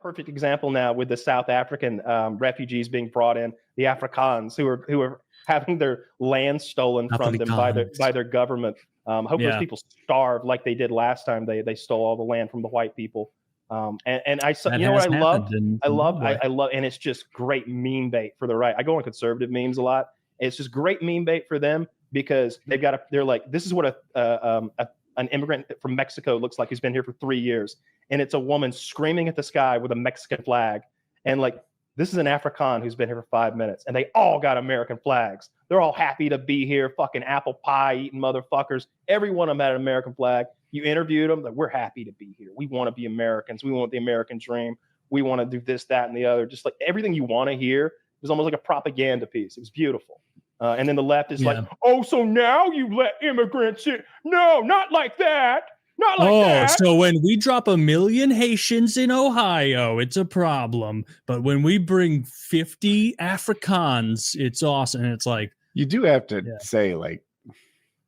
perfect example now with the South African refugees being brought in, the Afrikaans who are having their land stolen from them by their government. Hopefully those people starve like they did last time they stole all the land from the white people. And I saw, you know what I love? I love, and it's just great meme bait for the right. I go on conservative memes a lot. It's just great meme bait for them because they're like, this is what an immigrant from Mexico looks like who's been here for 3 years. And it's a woman screaming at the sky with a Mexican flag. And like, this is an Afrikaan who's been here for 5 minutes, and they all got American flags. They're all happy to be here, fucking apple pie eating motherfuckers. Every one of them had an American flag. You interviewed them, like, we're happy to be here. We want to be Americans. We want the American dream. We want to do this, that, and the other. Just like everything you want to hear. It was almost like a propaganda piece. It was beautiful. And then the left is like, oh, so now you let immigrants in. No, not like that. Not like that. So when we drop 1 million Haitians in Ohio, it's a problem. But when we bring 50 Afrikaans, it's awesome. And it's like, you do have to say, like,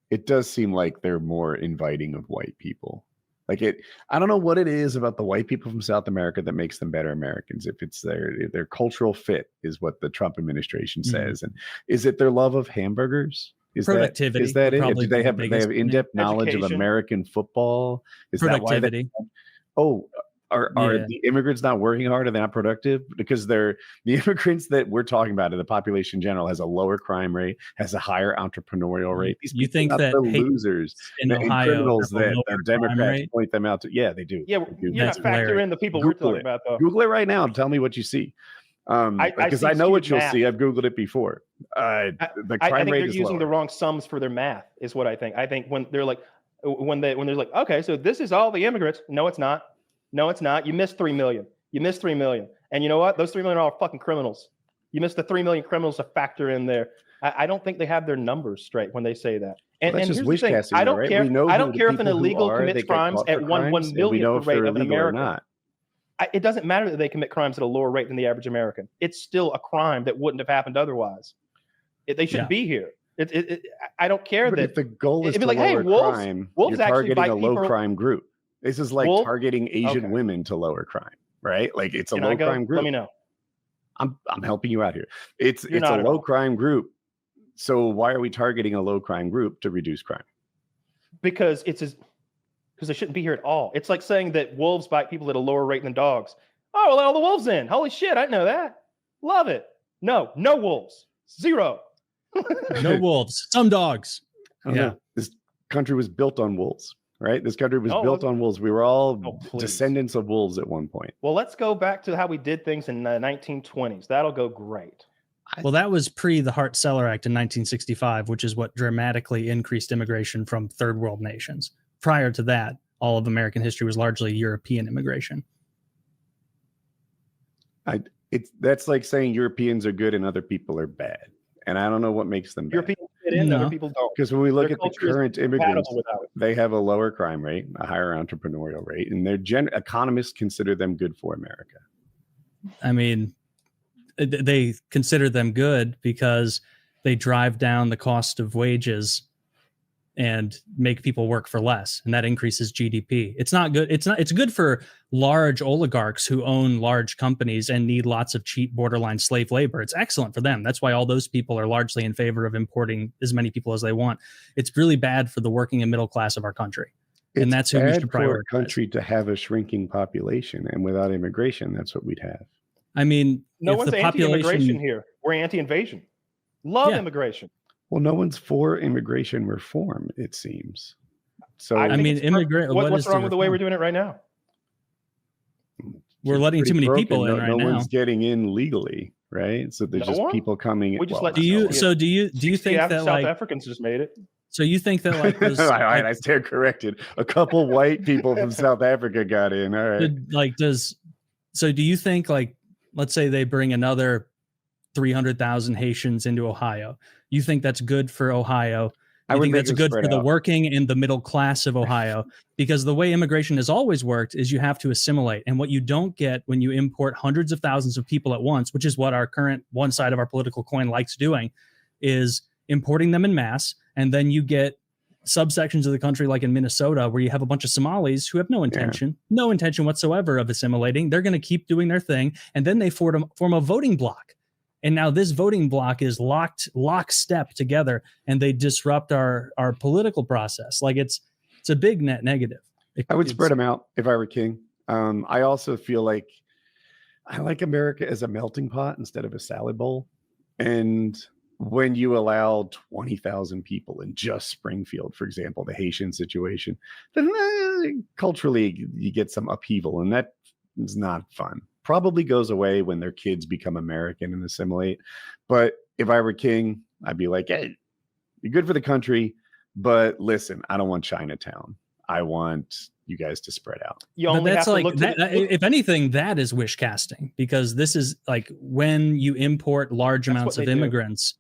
it does seem like they're more inviting of white people. Like I don't know what it is about the white people from South America that makes them better Americans. If it's their cultural fit is what the Trump administration says. And is it their love of hamburgers? Productivity. Is that it? Do they have in-depth knowledge of American football? Is productivity. That why are the immigrants not working hard? Are they not productive? Because the immigrants that we're talking about in the population in general has a lower crime rate, has a higher entrepreneurial rate. These you think that the losers in Ohio criminals that the Democrats point them out to? Yeah, they do. Yeah, you not factor in the people we're talking about though. Google it right now and tell me what you see. Because I know what you'll see. I've Googled it before. The crime I think rate they're is using lower. the wrong sums for their math, is what I think. I think when they're like, when they're like, okay, so this is all the immigrants. No, it's not. No, it's not. You missed 3 million. You missed 3 million. And you know what? Those 3 million are all fucking criminals. You missed the 3 million criminals to factor in there. I don't think they have their numbers straight when they say that. And here's the thing. I don't care. I don't care if an illegal commits crimes at 1 millionth rate of an American. It doesn't matter that they commit crimes at a lower rate than the average American. It's still a crime that wouldn't have happened otherwise. They shouldn't be here. I don't care that if the goal is to like, lower hey, wolves, crime, wolves you're actually targeting a low crime group. This is like targeting Asian women to lower crime, right? Like it's a low crime group. Let me know. I'm helping you out here. It's a low crime group. So why are we targeting a low crime group to reduce crime? Because they shouldn't be here at all. It's like saying that wolves bite people at a lower rate than dogs. Oh, well, let all the wolves in. Holy shit, I know that. Love it. No wolves. Zero. No wolves. Some dogs. Yeah. This country was built on wolves, right? This country was built on wolves. We were all descendants of wolves at one point. Well, let's go back to how we did things in the 1920s. That'll go great. Well, that was pre the Hart-Celler Act in 1965, which is what dramatically increased immigration from third world nations. Prior to that, all of American history was largely European immigration. That's like saying Europeans are good and other people are bad. And I don't know what makes them bad. Europeans fit in, other people don't. Because when we look at the current immigrants, they have a lower crime rate, a higher entrepreneurial rate, and economists consider them good for America. I mean, they consider them good because they drive down the cost of wages and make people work for less, and that increases GDP. It's not good. It's good for large oligarchs who own large companies and need lots of cheap borderline slave labor. It's excellent for them. That's why all those people are largely in favor of importing as many people as they want. It's really bad for the working and middle class of our country. And that's who we should prioritize. For a country to have a shrinking population, and without immigration, that's what we'd have. I mean, no one's anti-immigration here. We're anti-invasion. Love immigration. Well, no one's for immigration reform, it seems. So I mean, what's wrong with the way we're doing it right now? We're letting too many people in right now. No one's getting in legally, right? So there's just people coming. Do you think that South Africans just made it? So you think that like this, I stand corrected. A couple white people from South Africa got in. All right. Do you think, like, let's say they bring another 300,000 Haitians into Ohio? You think that's good for Ohio? I think that's good for the working and the middle class of Ohio? Because the way immigration has always worked is you have to assimilate. And what you don't get when you import hundreds of thousands of people at once, which is what our current one side of our political coin likes doing, is importing them in mass. And then you get subsections of the country, like in Minnesota, where you have a bunch of Somalis who have no intention whatsoever of assimilating. They're going to keep doing their thing, and then they form a voting bloc. And now this voting bloc is lockstep together, and they disrupt our political process. Like it's a big net negative. I would spread them out if I were king. I also feel like I like America as a melting pot instead of a salad bowl. And when you allow 20,000 people in just Springfield, for example, the Haitian situation, then culturally you get some upheaval, and that is not fun. Probably goes away when their kids become American and assimilate. But if I were king, I'd be like, hey, you're good for the country, but listen, I don't want Chinatown. I want you guys to spread out. But that's like if anything, that is wish casting, because this is like when you import large amounts of immigrants,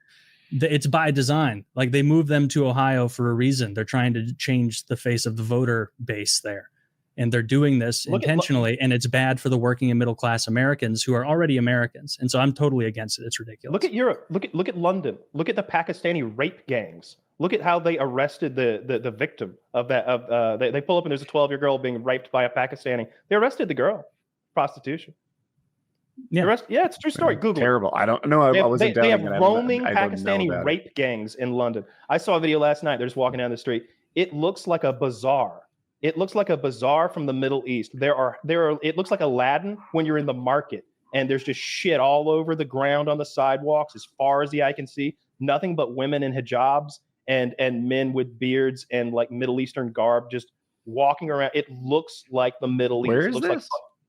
it's by design. Like they move them to Ohio for a reason. They're trying to change the face of the voter base there. And they're doing this intentionally, and it's bad for the working and middle class Americans who are already Americans. And so I'm totally against it. It's ridiculous. Look at Europe. Look at London. Look at the Pakistani rape gangs. Look at how they arrested the victim of that. They pull up and there's a 12-year girl being raped by a Pakistani. They arrested the girl. Prostitution. Yeah, it's a true story. Google. Terrible. I don't know. I wasn't. They have roaming Pakistani rape gangs in London. I saw a video last night. They're just walking down the street. It looks like a bazaar. It looks like a bazaar from the Middle East. There are. It looks like Aladdin when you're in the market, and there's just shit all over the ground on the sidewalks as far as the eye can see. Nothing but women in hijabs and men with beards and like Middle Eastern garb just walking around. It looks like the Middle East. Where is this? Like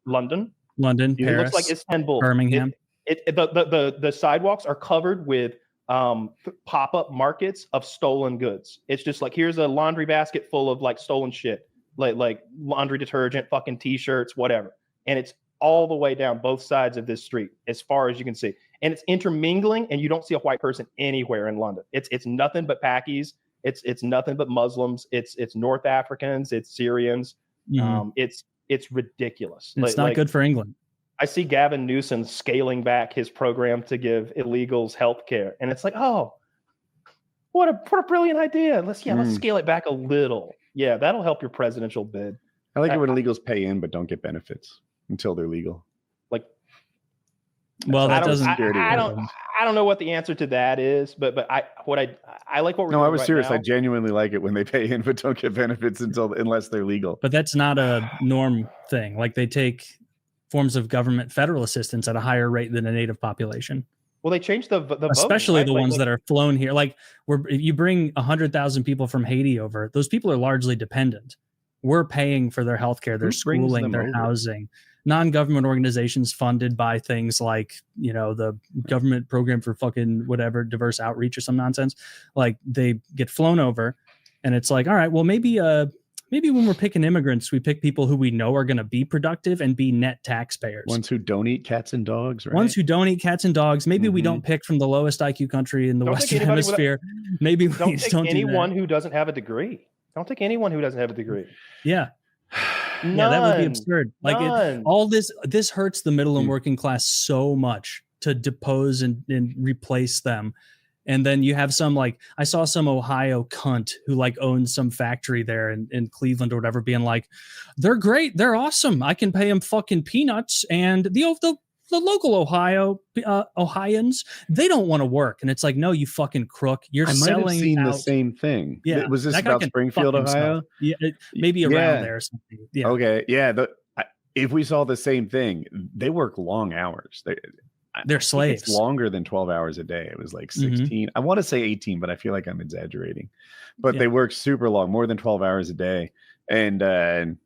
London, Paris. It looks like Istanbul, Birmingham. The sidewalks are covered with pop-up markets of stolen goods. It's just like, here's a laundry basket full of like stolen shit. Like laundry detergent, fucking t-shirts, whatever. And it's all the way down both sides of this street, as far as you can see. And it's intermingling, and you don't see a white person anywhere in London. It's nothing but Pakis. It's nothing but Muslims. It's North Africans. It's Syrians. Mm-hmm. It's ridiculous. It's not good for England. I see Gavin Newsom scaling back his program to give illegals health care. And it's like, oh, what a brilliant idea. Let's scale it back a little. Yeah, that'll help your presidential bid. I like it when illegals pay in but don't get benefits until they're legal. Like, well, that doesn't. I don't know what the answer to that is, but I like what we're doing. No, I was right serious. now. I genuinely like it when they pay in but don't get benefits unless they're legal. But that's not a norm thing. Like they take forms of government federal assistance at a higher rate than a native population. Well, they changed the especially voting, right? the ones that are flown here. Like if you bring 100,000 people from Haiti over, those people are largely dependent. We're paying for their healthcare, their schooling, their housing. Non-government organizations funded by things like, the government program for fucking whatever, diverse outreach or some nonsense. Like they get flown over, and it's like, all right, well, maybe when we're picking immigrants, we pick people who we know are going to be productive and be net taxpayers. Ones who don't eat cats and dogs, right? Ones who don't eat cats and dogs. Maybe we don't pick from the lowest IQ country in the Western Hemisphere. Maybe we don't take anyone who doesn't have a degree. Don't take anyone who doesn't have a degree. Yeah. Yeah, that would be absurd. Like all this hurts the middle and working class so much to depose and replace them. And then you have some, like, I saw some Ohio cunt who like owns some factory there in Cleveland or whatever, being like, they're great, they're awesome, I can pay them fucking peanuts, and the local Ohioans, they don't want to work. And it's like, no, you fucking crook, you're selling. I might have seen the same thing. Yeah, was this about Springfield, Ohio? Yeah, maybe around there or something. Yeah. Okay, yeah. If we saw the same thing, they work long hours. They're slaves. It's longer than 12 hours a day. It was like 16. Mm-hmm. I want to say 18, but I feel like I'm exaggerating. But they work super long, more than 12 hours a day. And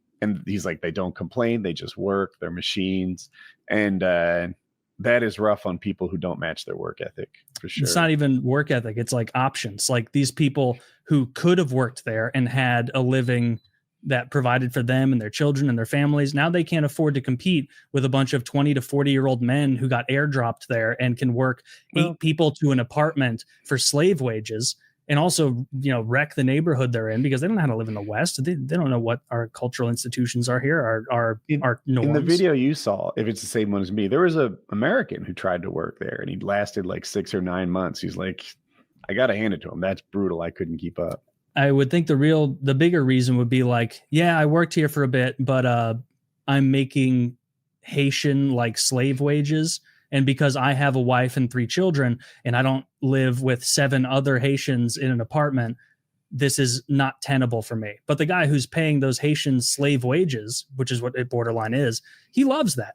he's like, they don't complain. They just work. They're machines. And that is rough on people who don't match their work ethic, for sure. It's not even work ethic. It's like options. Like these people who could have worked there and had a living that provided for them and their children and their families. Now they can't afford to compete with a bunch of 20 to 40-year-old men who got airdropped there and can work 8 people to an apartment for slave wages, and also, wreck the neighborhood they're in because they don't know how to live in the West. They don't know what our cultural institutions are here, our norms. In the video you saw, if it's the same one as me, there was an American who tried to work there, and he lasted like 6 or 9 months. He's like, I got to hand it to him. That's brutal. I couldn't keep up. I would think the bigger reason would be like, yeah, I worked here for a bit, but I'm making Haitian like slave wages. And because I have a wife and 3 children and I don't live with 7 other Haitians in an apartment, this is not tenable for me. But the guy who's paying those Haitian slave wages, which is what a borderline is, he loves that.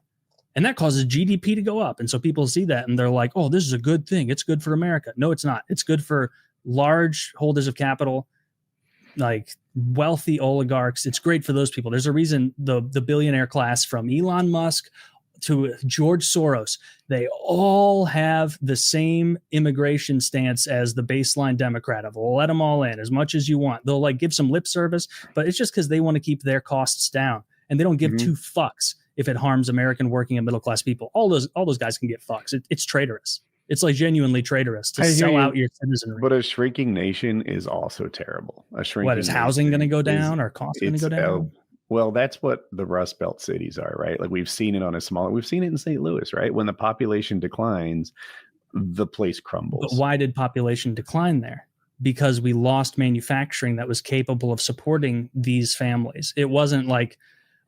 And that causes GDP to go up. And so people see that and they're like, oh, this is a good thing. It's good for America. No, it's not. It's good for large holders of capital, like wealthy oligarchs. It's great for those people. There's a reason the billionaire class from Elon Musk to George Soros, they all have the same immigration stance as the baseline Democrat of, well, let them all in as much as you want. They'll like give some lip service, but it's just because they want to keep their costs down and they don't give 2 fucks if it harms American working and middle class people. All those guys can get fucks. It's traitorous. It's like genuinely traitorous to sell out your citizenry. But a shrinking nation is also terrible. What is housing going to go down or costs going to go down? Well, that's what the Rust Belt cities are, right? Like we've seen it we've seen it in St. Louis, right? When the population declines, the place crumbles. But why did population decline there? Because we lost manufacturing that was capable of supporting these families. It wasn't like,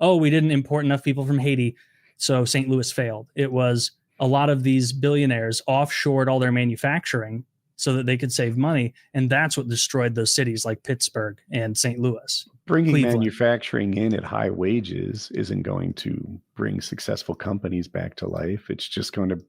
oh, we didn't import enough people from Haiti, so St. Louis failed. It was a lot of these billionaires offshored all their manufacturing so that they could save money. And that's what destroyed those cities like Pittsburgh and St. Louis. Bringing Cleveland. Manufacturing in at high wages isn't going to bring successful companies back to life. It's just going to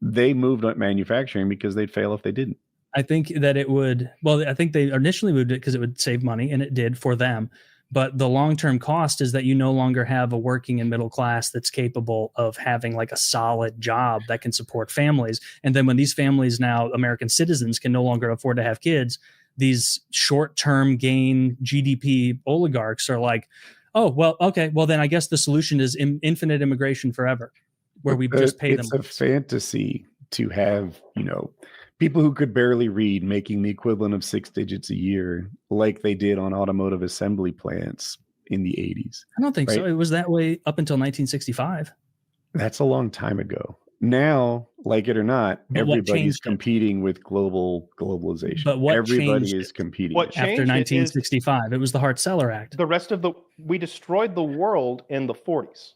they moved on manufacturing because they'd fail if they didn't. I think that it would, I think they initially moved it because it would save money, and it did for them. But the long-term cost is that you no longer have a working and middle class that's capable of having like a solid job that can support families. And then when these families now, American citizens, can no longer afford to have kids, these short-term gain GDP oligarchs are like, oh, well, okay, well then I guess the solution is infinite immigration forever, where we just pay them. It's a fantasy to have, people who could barely read making the equivalent of 6 digits a year, like they did on automotive assembly plants in the 80s. I don't think so. It was that way up until 1965. That's a long time ago. Now, like it or not, everybody's competing with globalization. But what everybody is competing after 1965? It was the Hart-Celler Act. We destroyed the world in the 40s.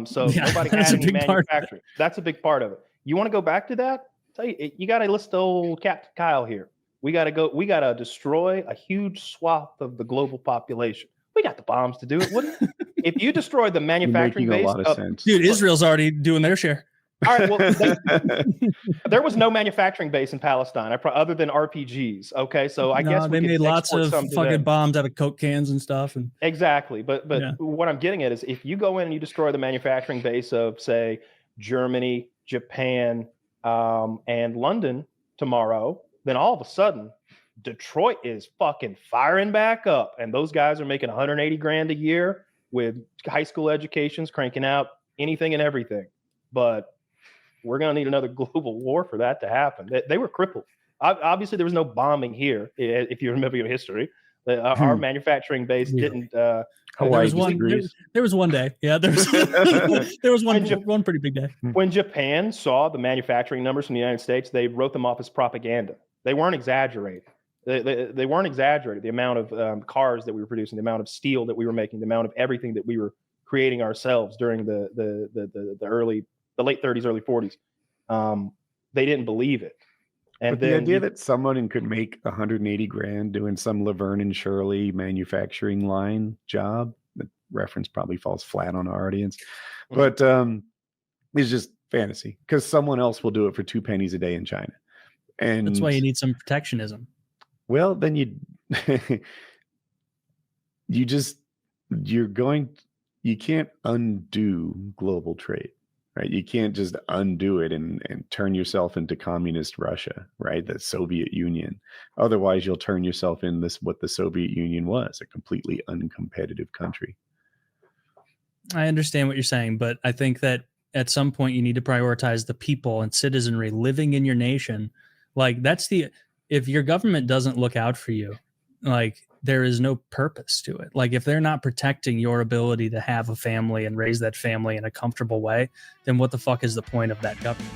So nobody had any manufacturing. That's a big part of it. You want to go back to that? Tell you got to list old Captain Kyle here. We got to destroy a huge swath of the global population. We got the bombs to do it. If you destroy the manufacturing base, dude, Israel's already doing their share. All right, well, there was no manufacturing base in Palestine other than RPGs. Okay, so I guess they made lots of fucking bombs out of Coke cans and stuff. And exactly, but what I'm getting at is if you go in and you destroy the manufacturing base of, say, Germany, Japan, and London tomorrow, then all of a sudden Detroit is fucking firing back up, and those guys are making 180 grand a year with high school educations, cranking out anything and everything. But we're going to need another global war for that to happen. They were crippled. Obviously, there was no bombing here, if you remember your history. Our manufacturing base didn't. There was one day. Yeah, there was one pretty big day. When Japan saw the manufacturing numbers from the United States, they wrote them off as propaganda. They weren't exaggerated. They weren't exaggerated. The amount of cars that we were producing, the amount of steel that we were making, the amount of everything that we were creating ourselves during the late 30s, early 40s. They didn't believe it. And the idea that someone could make 180 grand doing some Laverne and Shirley manufacturing line job, the reference probably falls flat on our audience, but it's just fantasy because someone else will do it for 2 pennies a day in China. And that's why you need some protectionism. Well, then you can't undo global trade. Right, you can't just undo it and turn yourself into communist Russia, right? The Soviet Union. Otherwise, you'll turn yourself in what the Soviet Union was, a completely uncompetitive country. I understand what you're saying, but I think that at some point you need to prioritize the people and citizenry living in your nation. Like if your government doesn't look out for you, like there is no purpose to it. Like if they're not protecting your ability to have a family and raise that family in a comfortable way, then what the fuck is the point of that government?